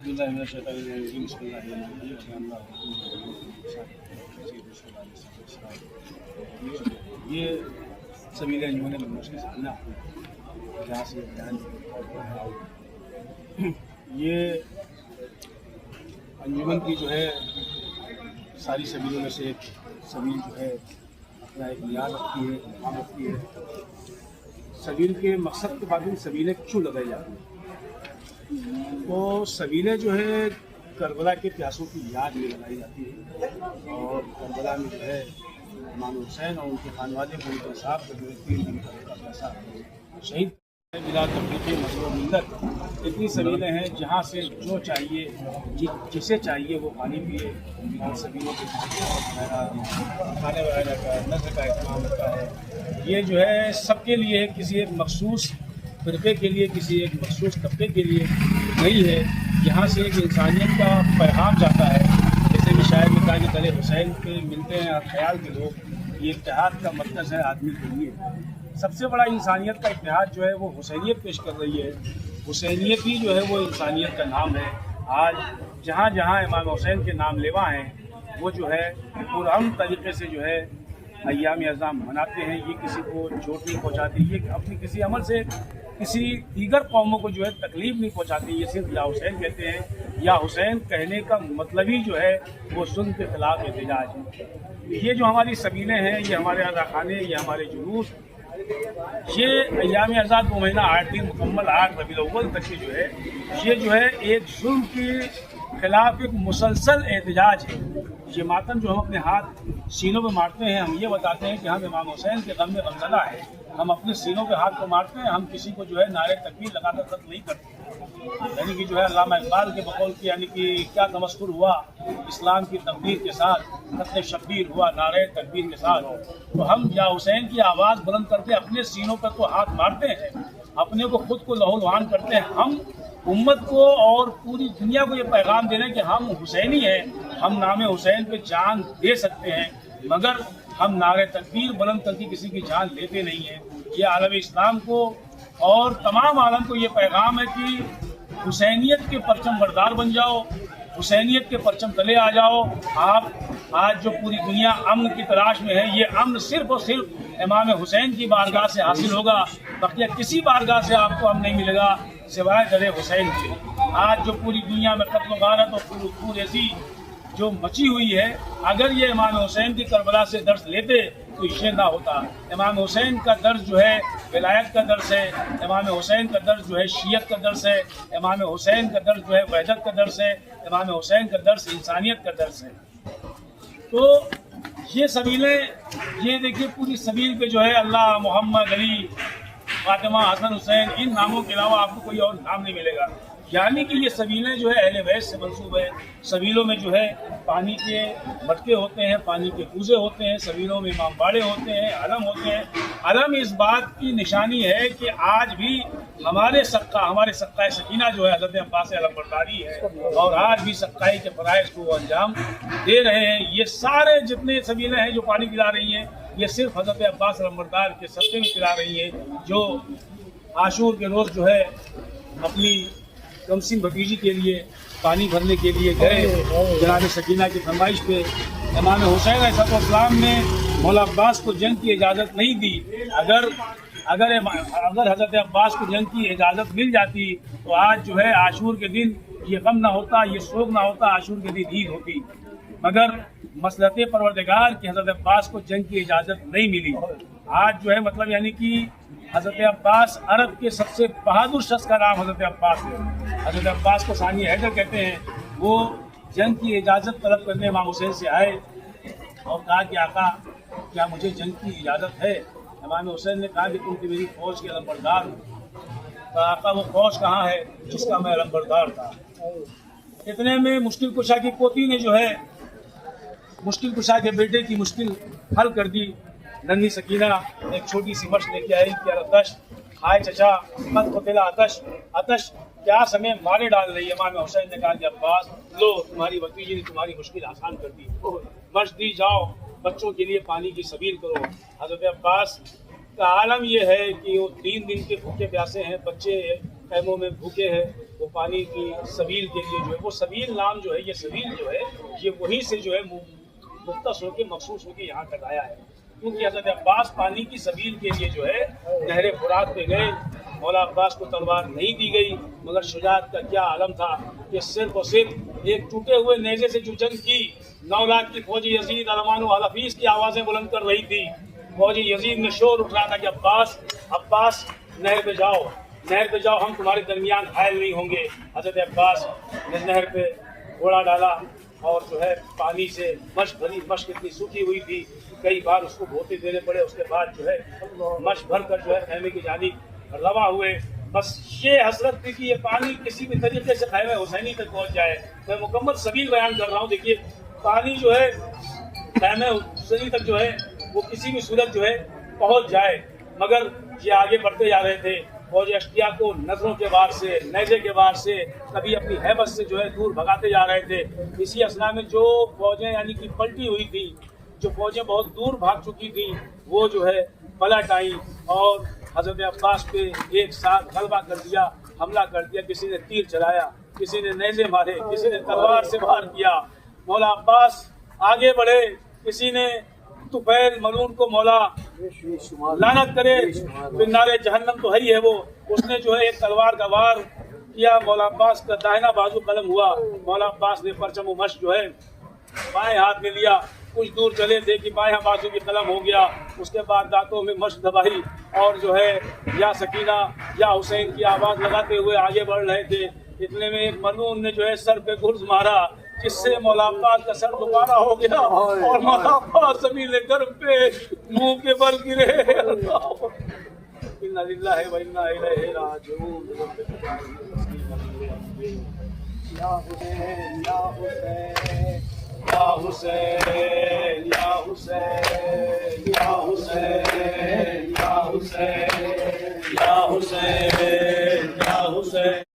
یہ سبیل انجمن ممنوع سے سامنا جہاں سے یہ انجمن کی جو ہے ساری سبیلوں میں سے ایک سبیل جو ہے اپنا ایک بنیاد رکھتی ہے، مقام رکھتی ہے۔ سبیل کے مقصد کے بعد سبیلیں کیوں لگائی جاتی ہیں؟ تو سبیلیں جو ہے کربلا کے پیاسوں کی یاد میں لگائی جاتی ہے، اور کربلا میں جو ہے امام حسین اور ان کے خانوادے کو ان کے صاحب کا جو ہے 3 دن کا پیاسا شہید بلا تفریق مذہب و ملت۔ اتنی سبیلیں ہیں جہاں سے جو چاہیے جسے چاہیے وہ پانی پیے۔ سبیلوں کے کھانے وغیرہ کا نظر کا اہتمام ہوتا ہے۔ یہ جو ہے سب کے لیے کسی ایک مخصوص فرقے کے لیے، کسی ایک مخصوص طبقے کے لیے نہیں ہے، یہاں سے ایک انسانیت کا پیغام جاتا ہے۔ جیسے کہ شاعر نے کہا کہ تلے حسین پہ ملتے ہیں خیال کے لوگ، یہ اتحاد کا مرکز ہے آدمی کے لیے۔ سب سے بڑا انسانیت کا اتحاد جو ہے وہ حسینیت پیش کر رہی ہے۔ حسینیت ہی جو ہے وہ انسانیت کا نام ہے۔ آج جہاں جہاں امام حسین کے نام لیوا ہیں وہ جو ہے پرامن طریقے سے جو ہے ایام اعظام مناتے ہیں۔ یہ کسی کو چوٹ نہیں پہنچاتی، یہ اپنی کسی عمل سے کسی دیگر قوموں کو جو ہے تکلیف نہیں پہنچاتی۔ یہ صرف یا حسین کہتے ہیں، یا حسین کہنے کا مطلب ہی جو ہے وہ ظلم کے خلاف احتجاج ہے۔ یہ جو ہماری سبیلیں ہیں، یہ ہمارے اذاخانے، یہ ہمارے جلوس، یہ ایام آزاد 2 مہینہ 8 دن مکمل 8 ربیع الاول تک کے جو ہے یہ جو ہے ایک ظلم کے خلاف ایک مسلسل احتجاج ہے۔ یہ ماتم جو ہم اپنے ہاتھ سینوں پہ مارتے ہیں، ہم یہ بتاتے ہیں کہ ہم امام حسین کے غم میں غمزدہ ہیں۔ ہم اپنے سینوں کے ہاتھ کو مارتے ہیں، ہم کسی کو جو ہے نعرے تکبیر لگا کر قتل نہیں کرتے۔ یعنی کہ جو ہے علامہ اقبال کے بقول کی یعنی کہ کیا تمسخر ہوا اسلام کی تقدیر کے ساتھ، قتل شبیر ہوا نعرے تکبیر کے ساتھ۔ تو ہم یا حسین کی آواز بلند کر کے اپنے سینوں پر تو ہاتھ مارتے ہیں، اپنے کو خود کو لہو لہان کرتے ہیں۔ ہم امت کو اور پوری دنیا کو یہ پیغام دے رہے ہیں کہ ہم حسینی ہیں، ہم نام حسین پہ جان دے سکتے ہیں، مگر ہم نعرے تکبیر بلند کر کے کسی کی جان لیتے نہیں ہیں۔ یہ عالم اسلام کو اور تمام عالم کو یہ پیغام ہے کہ حسینیت کے پرچم بردار بن جاؤ، حسینیت کے پرچم تلے آ جاؤ۔ آپ آج جو پوری دنیا امن کی تلاش میں ہے، یہ امن صرف اور صرف امام حسین کی بارگاہ سے حاصل ہوگا، بقیہ کسی بارگاہ سے آپ کو امن نہیں ملے گا سوائے در حسین کے۔ آج جو پوری دنیا میں قتل و غارت اور خون ریزی جو مچی ہوئی ہے، اگر یہ امام حسین کی کربلا سے درس لیتے تو یہ نہ ہوتا۔ امام حسین کا درس جو ہے ولایت کا درس ہے، امام حسین کا درس جو ہے شیعت کا درس ہے، امام حسین کا درس جو ہے وحدت کا درس ہے، امام حسین کا درس انسانیت کا درس ہے۔ تو یہ سبیلیں، یہ دیکھیے پوری سبیل پہ جو ہے اللہ، محمد، علی، فاطمہ، حسن، حسین، ان ناموں کے علاوہ آپ کو کوئی اور نام نہیں ملے گا۔ یعنی کہ یہ سبیلیں جو ہے اہل بیت سے منسوب ہے۔ سبیلوں میں جو ہے پانی کے مٹکے ہوتے ہیں، پانی کے کوزے ہوتے ہیں، سبیلوں میں امام باڑے ہوتے ہیں، علم ہوتے ہیں۔ علم اس بات کی نشانی ہے کہ آج بھی ہمارے سقہ سکینہ جو ہے حضرت عباس علم برداری ہے، اور آج بھی سقائی کے فرائض کو وہ انجام دے رہے ہیں۔ یہ سارے جتنے سبیلیں ہیں جو پانی پلا رہی ہیں، یہ صرف حضرت عباس علم بردار کے صدقے میں پلا رہی ہیں، جو عاشور کے روز جو ہے اپنی کمسن بھتیجی کے لیے پانی بھرنے کے لیے گئے۔ جناب سکینہ کی فرمائش پہ امام حسین علیہ السلام نے مولا عباس کو جنگ کی اجازت نہیں دی۔ اگر حضرت عباس کو جنگ کی اجازت مل جاتی تو آج جو ہے عاشور کے دن یہ غم نہ ہوتا، یہ سوگ نہ ہوتا، عاشور کے دن عید ہوتی۔ مگر مسلط پروردگار کی حضرت عباس کو جنگ کی اجازت نہیں ملی۔ آج جو ہے مطلب یعنی کہ حضرت عباس عرب کے سب سے بہادر شخص کا نام حضرت عباس ہے۔ حضرت عباس کو ثانی حیدر کہتے ہیں۔ وہ جنگ کی اجازت طلب کرنے امام حسین سے آئے اور کہا کہ آقا کیا مجھے جنگ کی اجازت ہے؟ امام حسین نے کہا کہ تم تو میری فوج کے علمبردار ہو۔ تو آقا وہ فوج کہاں ہے جس کا میں علمبردار تھا؟ اتنے میں مشکل کشا کی پوتی نے جو ہے مشکل کشا کے بیٹے کی مشکل حل کر دی۔ ننھی سکینہ ایک چھوٹی سی مشق لے کے آئی کہ آتش ہائے چچا مت قتلا آتش کیا سمے مارے ڈال رہی ہے۔ امام حسین نے کہا کہ عباس لو تمہاری بھتیجی نے تمہاری مشکل آسان کر دی، مشق دی، جاؤ بچوں کے لیے پانی کی سبیل کرو۔ حضرت عباس کا عالم یہ ہے کہ وہ 3 دن کے بھوکے پیاسے ہیں، بچے خیموں میں بھوکے ہیں، وہ پانی کی سبیل کے لیے جو ہے، وہ سبیل نام جو ہے، یہ سبیل جو ہے یہ وہیں سے جو ہے مختص ہو کے مخصوص ہو کے یہاں تک آیا ہے، کیونکہ حضرت عباس پانی کی سبیل کے لیے جو ہے نہر فرات پہ گئے۔ مولا عباس کو تلوار نہیں دی گئی، مگر شجاعت کا کیا عالم تھا کہ صرف اور صرف ایک ٹوٹے ہوئے نیزے سے جو جنگ کی، 9 لاکھ کی فوجی یزید علمان و حلفیس کی آوازیں بلند کر رہی تھی، فوجی یزید میں شور اٹھ رہا تھا کہ عباس نہر پہ جاؤ، نہر پہ جاؤ، ہم تمہارے درمیان حائل نہیں ہوں گے۔ حضرت عباس نے نہر پہ گھوڑا ڈالا اور جو ہے پانی سے مشق بھری، مشق اتنی سوکھی ہوئی تھی کئی بار اس کو دھوتے دینے پڑے، اس کے بعد جو ہے مشق بھر کر جو ہے خیمے کی جانب رواں ہوئے۔ بس یہ حسرت تھی کہ یہ پانی کسی بھی طریقے سے خیمہ حسینی تک پہنچ جائے۔ میں مکمل سبیل بیان کر رہا ہوں، دیکھیے پانی جو ہے خیمہ حسینی تک جو ہے وہ کسی بھی صورت جو ہے پہنچ جائے، مگر یہ آگے بڑھتے جا رہے تھے۔ فوج اشتیا کو نظروں کے وار سے، نیزے کے وار سے، کبھی اپنی ہیبت سے جو ہے دور بھگاتے جا رہے تھے۔ اسی اثنا میں جو فوجیں یعنی کہ پلٹی ہوئی تھی، جو فوجیں بہت دور بھاگ چکی تھیں، وہ جو ہے پلٹ آئیں اور حضرت عباس پہ ایک ساتھ غلبہ کر دیا، حملہ کر دیا۔ کسی نے تیر چلایا، کسی نے نیزے مارے، کسی نے تلوار سے وار کیا۔ مولا عباس آگے بڑھے، کسی نے طفیل ملعون کو مولا لعنت کرے، پھر نارے جہنم تو ہے ہی ہے وہ، اس نے جو ہے ایک تلوار کا وار کیا، مولا عباس کا داہنا بازو قلم ہوا۔ مولا عباس نے پرچم و مشق جو ہے بائیں ہاتھ میں لیا، کچھ دور چلے تھے کہ بائیں بازو کی قلم ہو گیا، اس کے بعد دانتوں میں مشق دبائی اور جو ہے یا سکینہ یا حسین کی آواز لگاتے ہوئے آگے بڑھ رہے تھے۔ اتنے میں ایک ملعون نے جو ہے سر پہ گرز مارا، جس سے مولا عباس کا سر دوبارہ ہو گیا اور مولا عباس زمین گرم پہ منہ کے بل گرے۔ انا للہ و انا الیہ راجعون۔ یا حسین یا حسین یا حسین یا حسین یا حسین یا حسین یا حسین یا حسین۔